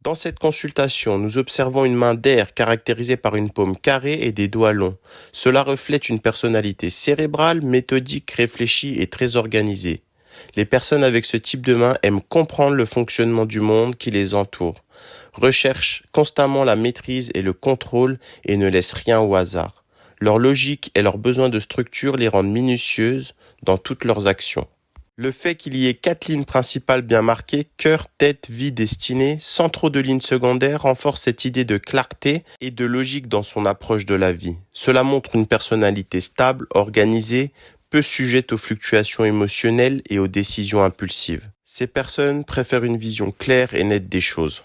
Dans cette consultation, nous observons une main d'air caractérisée par une paume carrée et des doigts longs. Cela reflète une personnalité cérébrale, méthodique, réfléchie et très organisée. Les personnes avec ce type de main aiment comprendre le fonctionnement du monde qui les entoure, recherchent constamment la maîtrise et le contrôle et ne laissent rien au hasard. Leur logique et leur besoin de structure les rendent minutieuses dans toutes leurs actions. Le fait qu'il y ait 4 lignes principales bien marquées, cœur, tête, vie, destinée, sans trop de lignes secondaires, renforce cette idée de clarté et de logique dans son approche de la vie. Cela montre une personnalité stable, organisée, peu sujette aux fluctuations émotionnelles et aux décisions impulsives. Ces personnes préfèrent une vision claire et nette des choses.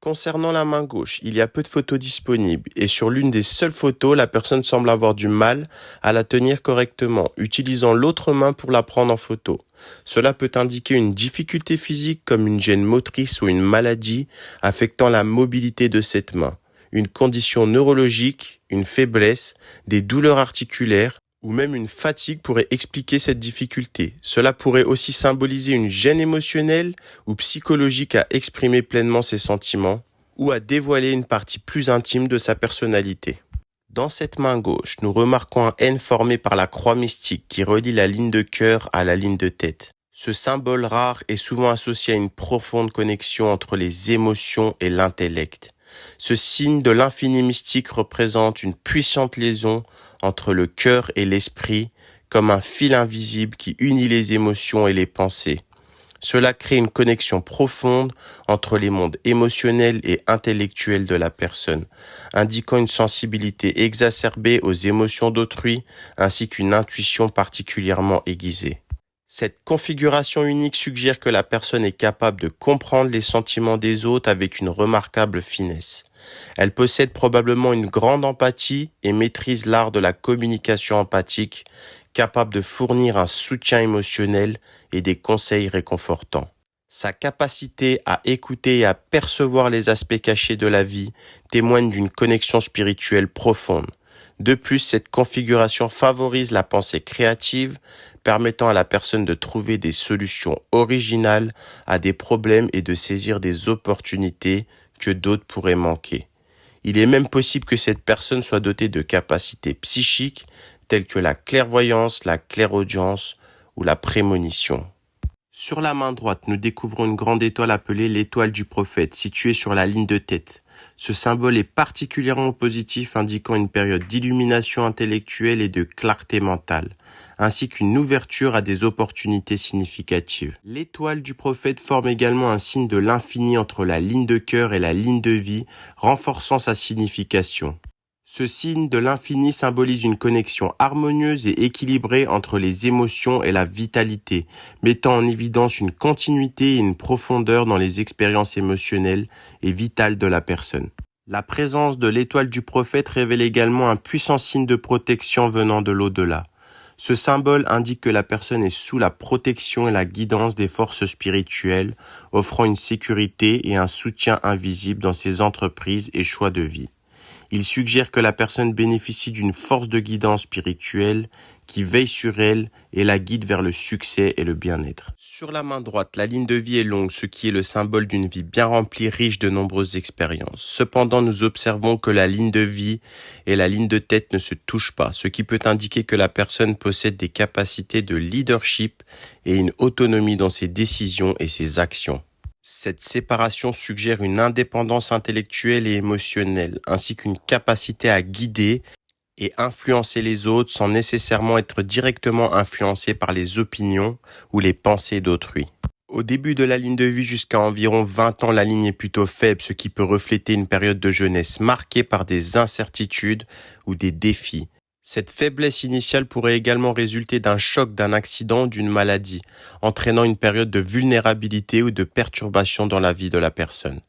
Concernant la main gauche, il y a peu de photos disponibles et sur l'une des seules photos, la personne semble avoir du mal à la tenir correctement, utilisant l'autre main pour la prendre en photo. Cela peut indiquer une difficulté physique comme une gêne motrice ou une maladie affectant la mobilité de cette main, une condition neurologique, une faiblesse, des douleurs articulaires ou même une fatigue pourrait expliquer cette difficulté. Cela pourrait aussi symboliser une gêne émotionnelle ou psychologique à exprimer pleinement ses sentiments ou à dévoiler une partie plus intime de sa personnalité. Dans cette main gauche, nous remarquons un N formé par la croix mystique qui relie la ligne de cœur à la ligne de tête. Ce symbole rare est souvent associé à une profonde connexion entre les émotions et l'intellect. Ce signe de l'infini mystique représente une puissante liaison entre le cœur et l'esprit, comme un fil invisible qui unit les émotions et les pensées. Cela crée une connexion profonde entre les mondes émotionnels et intellectuels de la personne, indiquant une sensibilité exacerbée aux émotions d'autrui ainsi qu'une intuition particulièrement aiguisée. Cette configuration unique suggère que la personne est capable de comprendre les sentiments des autres avec une remarquable finesse. Elle possède probablement une grande empathie et maîtrise l'art de la communication empathique, capable de fournir un soutien émotionnel et des conseils réconfortants. Sa capacité à écouter et à percevoir les aspects cachés de la vie témoigne d'une connexion spirituelle profonde. De plus, cette configuration favorise la pensée créative, permettant à la personne de trouver des solutions originales à des problèmes et de saisir des opportunités que d'autres pourraient manquer. Il est même possible que cette personne soit dotée de capacités psychiques telles que la clairvoyance, la clairaudience ou la prémonition. Sur la main droite, nous découvrons une grande étoile appelée l'étoile du prophète, située sur la ligne de tête. Ce symbole est particulièrement positif, indiquant une période d'illumination intellectuelle et de clarté mentale, ainsi qu'une ouverture à des opportunités significatives. L'étoile du prophète forme également un signe de l'infini entre la ligne de cœur et la ligne de vie, renforçant sa signification. Ce signe de l'infini symbolise une connexion harmonieuse et équilibrée entre les émotions et la vitalité, mettant en évidence une continuité et une profondeur dans les expériences émotionnelles et vitales de la personne. La présence de l'étoile du prophète révèle également un puissant signe de protection venant de l'au-delà. Ce symbole indique que la personne est sous la protection et la guidance des forces spirituelles, offrant une sécurité et un soutien invisible dans ses entreprises et choix de vie. Il suggère que la personne bénéficie d'une force de guidance spirituelle qui veille sur elle et la guide vers le succès et le bien-être. Sur la main droite, la ligne de vie est longue, ce qui est le symbole d'une vie bien remplie, riche de nombreuses expériences. Cependant, nous observons que la ligne de vie et la ligne de tête ne se touchent pas, ce qui peut indiquer que la personne possède des capacités de leadership et une autonomie dans ses décisions et ses actions. Cette séparation suggère une indépendance intellectuelle et émotionnelle, ainsi qu'une capacité à guider et influencer les autres sans nécessairement être directement influencé par les opinions ou les pensées d'autrui. Au début de la ligne de vie jusqu'à environ 20 ans, la ligne est plutôt faible, ce qui peut refléter une période de jeunesse marquée par des incertitudes ou des défis. Cette faiblesse initiale pourrait également résulter d'un choc, d'un accident ou d'une maladie, entraînant une période de vulnérabilité ou de perturbation dans la vie de la personne.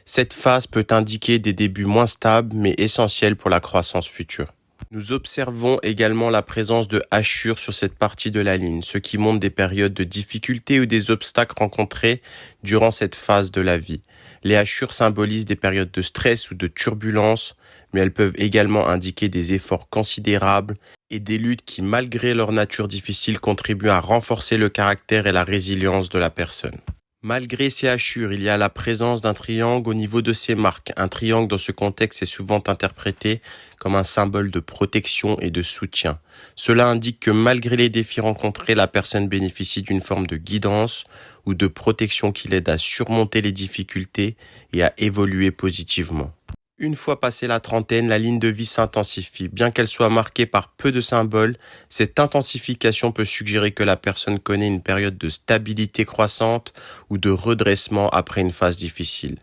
Cette phase peut indiquer des débuts moins stables mais essentiels pour la croissance future. Nous observons également la présence de hachures sur cette partie de la ligne, ce qui montre des périodes de difficultés ou des obstacles rencontrés durant cette phase de la vie. Les hachures symbolisent des périodes de stress ou de turbulence, mais elles peuvent également indiquer des efforts considérables et des luttes qui, malgré leur nature difficile, contribuent à renforcer le caractère et la résilience de la personne. Malgré ces hachures, il y a la présence d'un triangle au niveau de ses marques. Un triangle dans ce contexte est souvent interprété comme un symbole de protection et de soutien. Cela indique que malgré les défis rencontrés, la personne bénéficie d'une forme de guidance ou de protection qui l'aide à surmonter les difficultés et à évoluer positivement. Une fois passée la trentaine, la ligne de vie s'intensifie. Bien qu'elle soit marquée par peu de symboles, cette intensification peut suggérer que la personne connaît une période de stabilité croissante ou de redressement après une phase difficile.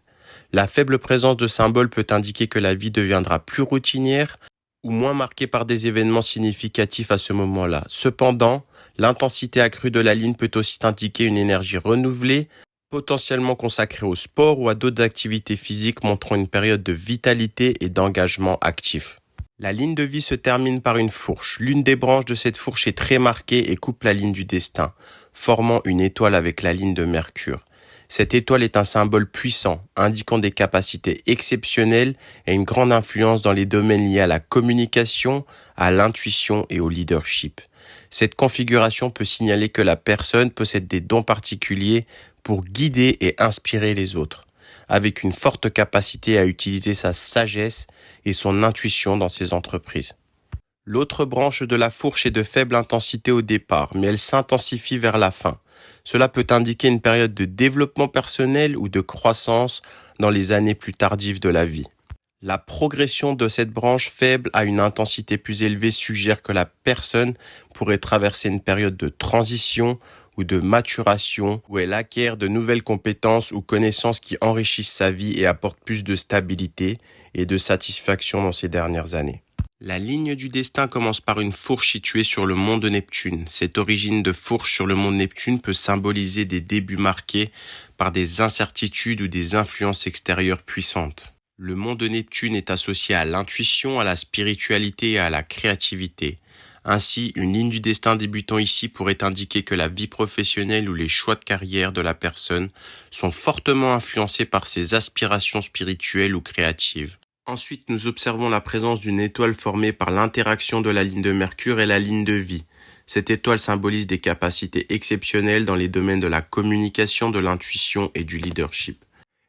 La faible présence de symboles peut indiquer que la vie deviendra plus routinière ou moins marquée par des événements significatifs à ce moment-là. Cependant, l'intensité accrue de la ligne peut aussi indiquer une énergie renouvelée, potentiellement consacrée au sport ou à d'autres activités physiques montrant une période de vitalité et d'engagement actif. La ligne de vie se termine par une fourche. L'une des branches de cette fourche est très marquée et coupe la ligne du destin, formant une étoile avec la ligne de Mercure. Cette étoile est un symbole puissant, indiquant des capacités exceptionnelles et une grande influence dans les domaines liés à la communication, à l'intuition et au leadership. Cette configuration peut signaler que la personne possède des dons particuliers pour guider et inspirer les autres, avec une forte capacité à utiliser sa sagesse et son intuition dans ses entreprises. L'autre branche de la fourche est de faible intensité au départ, mais elle s'intensifie vers la fin. Cela peut indiquer une période de développement personnel ou de croissance dans les années plus tardives de la vie. La progression de cette branche faible à une intensité plus élevée suggère que la personne pourrait traverser une période de transition ou de maturation où elle acquiert de nouvelles compétences ou connaissances qui enrichissent sa vie et apportent plus de stabilité et de satisfaction dans ces dernières années. La ligne du destin commence par une fourche située sur le mont de Neptune. Cette origine de fourche sur le mont de Neptune peut symboliser des débuts marqués par des incertitudes ou des influences extérieures puissantes. Le mont de Neptune est associé à l'intuition, à la spiritualité et à la créativité. Ainsi, une ligne du destin débutant ici pourrait indiquer que la vie professionnelle ou les choix de carrière de la personne sont fortement influencés par ses aspirations spirituelles ou créatives. Ensuite, nous observons la présence d'une étoile formée par l'interaction de la ligne de Mercure et la ligne de vie. Cette étoile symbolise des capacités exceptionnelles dans les domaines de la communication, de l'intuition et du leadership.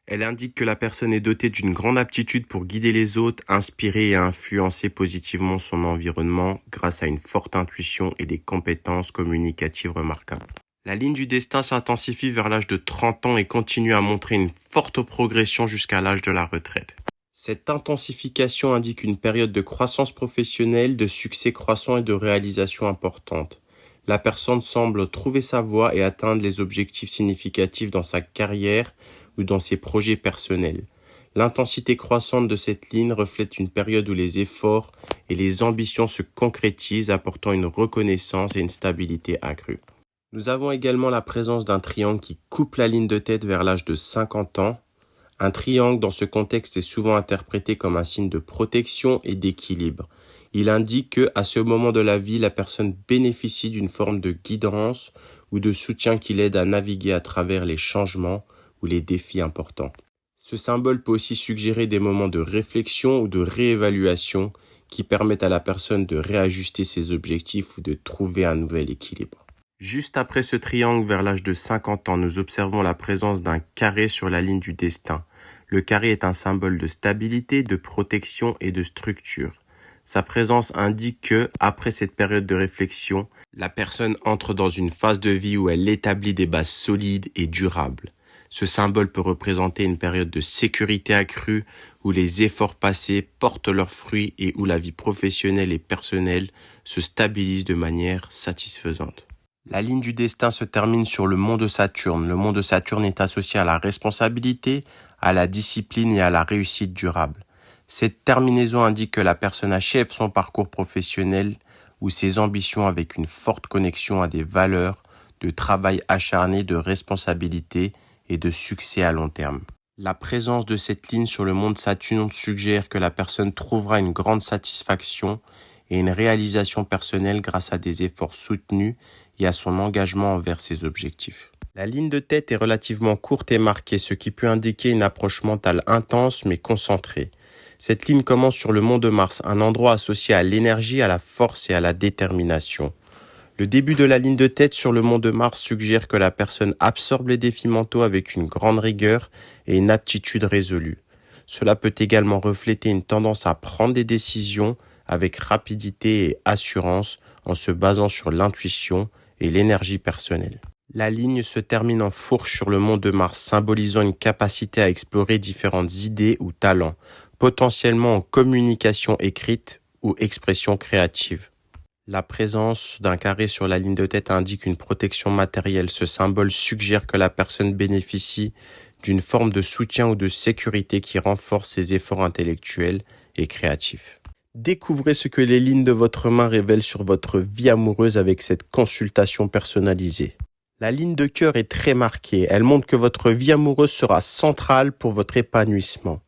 Elle indique que la personne est dotée d'une grande aptitude pour guider les autres, inspirer et influencer positivement son environnement grâce à une forte intuition et des compétences communicatives remarquables. La ligne du destin s'intensifie vers l'âge de 30 ans et continue à montrer une forte progression jusqu'à l'âge de la retraite. Cette intensification indique une période de croissance professionnelle, de succès croissant et de réalisation importante. La personne semble trouver sa voie et atteindre les objectifs significatifs dans sa carrière ou dans ses projets personnels. L'intensité croissante de cette ligne reflète une période où les efforts et les ambitions se concrétisent, apportant une reconnaissance et une stabilité accrue. Nous avons également la présence d'un triangle qui coupe la ligne de tête vers l'âge de 50 ans. Un triangle dans ce contexte est souvent interprété comme un signe de protection et d'équilibre. Il indique que, à ce moment de la vie, la personne bénéficie d'une forme de guidance ou de soutien qui l'aide à naviguer à travers les changements ou les défis importants. Ce symbole peut aussi suggérer des moments de réflexion ou de réévaluation qui permettent à la personne de réajuster ses objectifs ou de trouver un nouvel équilibre. Juste après ce triangle vers l'âge de 50 ans, nous observons la présence d'un carré sur la ligne du destin. Le carré est un symbole de stabilité, de protection et de structure. Sa présence indique que, après cette période de réflexion, la personne entre dans une phase de vie où elle établit des bases solides et durables. Ce symbole peut représenter une période de sécurité accrue où les efforts passés portent leurs fruits et où la vie professionnelle et personnelle se stabilise de manière satisfaisante. La ligne du destin se termine sur le mont de Saturne. Le mont de Saturne est associé à la responsabilité, à la discipline et à la réussite durable. Cette terminaison indique que la personne achève son parcours professionnel ou ses ambitions avec une forte connexion à des valeurs de travail acharné, de responsabilité et de succès à long terme. La présence de cette ligne sur le mont de Saturne suggère que la personne trouvera une grande satisfaction et une réalisation personnelle grâce à des efforts soutenus et à son engagement envers ses objectifs. La ligne de tête est relativement courte et marquée, ce qui peut indiquer une approche mentale intense mais concentrée. Cette ligne commence sur le mont de Mars, un endroit associé à l'énergie, à la force et à la détermination. Le début de la ligne de tête sur le mont de Mars suggère que la personne absorbe les défis mentaux avec une grande rigueur et une aptitude résolue. Cela peut également refléter une tendance à prendre des décisions avec rapidité et assurance en se basant sur l'intuition et l'énergie personnelle. La ligne se termine en fourche sur le mont de Mars, symbolisant une capacité à explorer différentes idées ou talents, potentiellement en communication écrite ou expression créative. La présence d'un carré sur la ligne de tête indique une protection matérielle. Ce symbole suggère que la personne bénéficie d'une forme de soutien ou de sécurité qui renforce ses efforts intellectuels et créatifs. Découvrez ce que les lignes de votre main révèlent sur votre vie amoureuse avec cette consultation personnalisée. La ligne de cœur est très marquée. Elle montre que votre vie amoureuse sera centrale pour votre épanouissement.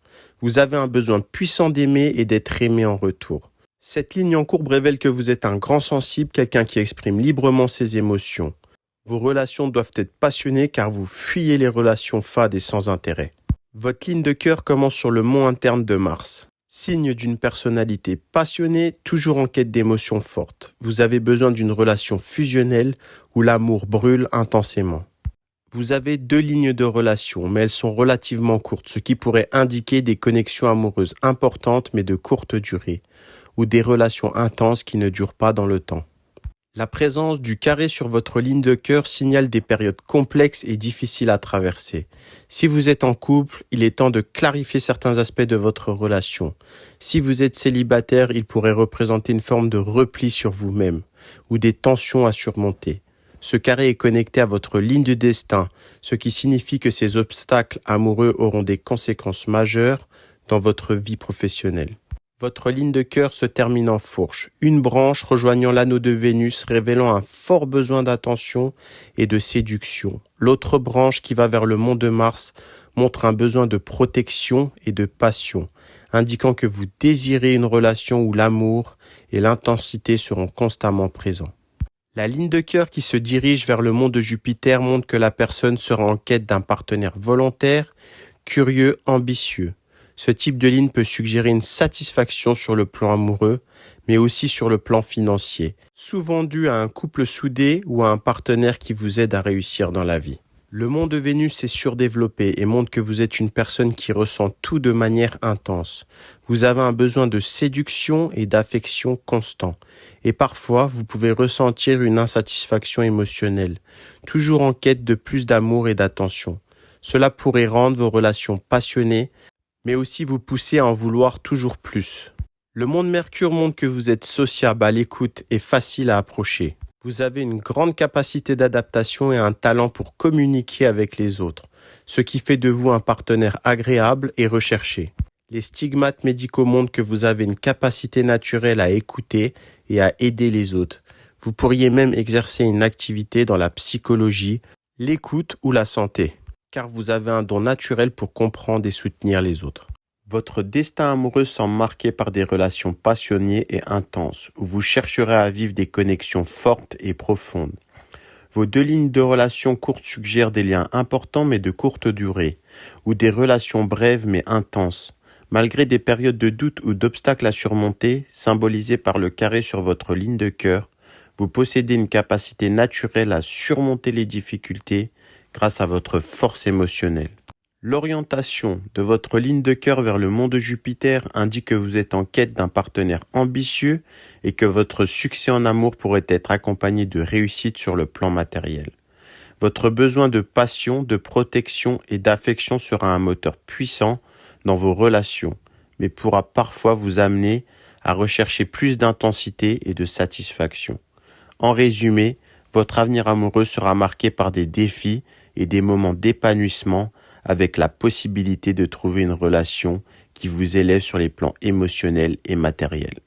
Vous avez un besoin puissant d'aimer et d'être aimé en retour. Cette ligne en courbe révèle que vous êtes un grand sensible, quelqu'un qui exprime librement ses émotions. Vos relations doivent être passionnées car vous fuyez les relations fades et sans intérêt. Votre ligne de cœur commence sur le mont interne de Mars. Signe d'une personnalité passionnée, toujours en quête d'émotions fortes. Vous avez besoin d'une relation fusionnelle où l'amour brûle intensément. Vous avez 2 lignes de relation, mais elles sont relativement courtes, ce qui pourrait indiquer des connexions amoureuses importantes mais de courte durée, ou des relations intenses qui ne durent pas dans le temps. La présence du carré sur votre ligne de cœur signale des périodes complexes et difficiles à traverser. Si vous êtes en couple, il est temps de clarifier certains aspects de votre relation. Si vous êtes célibataire, il pourrait représenter une forme de repli sur vous-même ou des tensions à surmonter. Ce carré est connecté à votre ligne de destin, ce qui signifie que ces obstacles amoureux auront des conséquences majeures dans votre vie professionnelle. Votre ligne de cœur se termine en fourche, une branche rejoignant l'anneau de Vénus révélant un fort besoin d'attention et de séduction. L'autre branche qui va vers le mont de Mars montre un besoin de protection et de passion, indiquant que vous désirez une relation où l'amour et l'intensité seront constamment présents. La ligne de cœur qui se dirige vers le mont de Jupiter montre que la personne sera en quête d'un partenaire volontaire, curieux, ambitieux. Ce type de ligne peut suggérer une satisfaction sur le plan amoureux, mais aussi sur le plan financier, souvent dû à un couple soudé ou à un partenaire qui vous aide à réussir dans la vie. Le mont de Vénus est surdéveloppé et montre que vous êtes une personne qui ressent tout de manière intense. Vous avez un besoin de séduction et d'affection constant. Et parfois, vous pouvez ressentir une insatisfaction émotionnelle, toujours en quête de plus d'amour et d'attention. Cela pourrait rendre vos relations passionnées, mais aussi vous pousser à en vouloir toujours plus. Le mont de Mercure montre que vous êtes sociable, à l'écoute et facile à approcher. Vous avez une grande capacité d'adaptation et un talent pour communiquer avec les autres, ce qui fait de vous un partenaire agréable et recherché. Les stigmates médicaux montrent que vous avez une capacité naturelle à écouter et à aider les autres. Vous pourriez même exercer une activité dans la psychologie, l'écoute ou la santé, car vous avez un don naturel pour comprendre et soutenir les autres. Votre destin amoureux semble marqué par des relations passionnées et intenses, où vous chercherez à vivre des connexions fortes et profondes. Vos 2 lignes de relations courtes suggèrent des liens importants mais de courte durée, ou des relations brèves mais intenses. Malgré des périodes de doute ou d'obstacles à surmonter, symbolisées par le carré sur votre ligne de cœur, vous possédez une capacité naturelle à surmonter les difficultés grâce à votre force émotionnelle. L'orientation de votre ligne de cœur vers le mont de Jupiter indique que vous êtes en quête d'un partenaire ambitieux et que votre succès en amour pourrait être accompagné de réussite sur le plan matériel. Votre besoin de passion, de protection et d'affection sera un moteur puissant dans vos relations, mais pourra parfois vous amener à rechercher plus d'intensité et de satisfaction. En résumé, votre avenir amoureux sera marqué par des défis et des moments d'épanouissement avec la possibilité de trouver une relation qui vous élève sur les plans émotionnels et matériels.